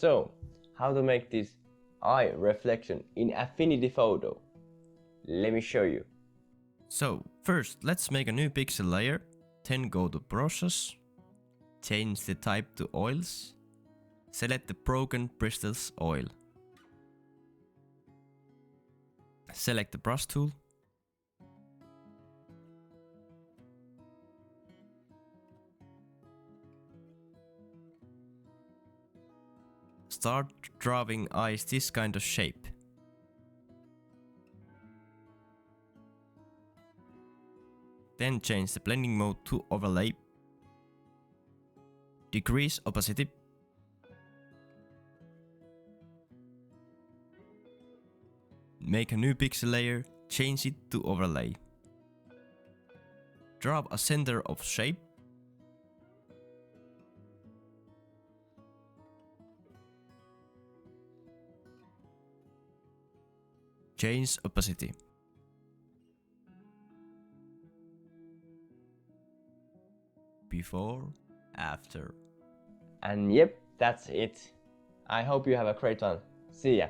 So, how to make this eye reflection in Affinity Photo? Let me show you. So, first let's make a new pixel layer, then go to Process, change the type to Oils, select the Broken Bristles Oil. Select the brush tool. Start drawing eyes this kind of shape. Then change the blending mode to overlay. Decrease opacity. Make a new pixel layer, change it to overlay. Draw a center of shape. Change opacity. Before, after. And yep, that's it. I hope you have a great one. See ya.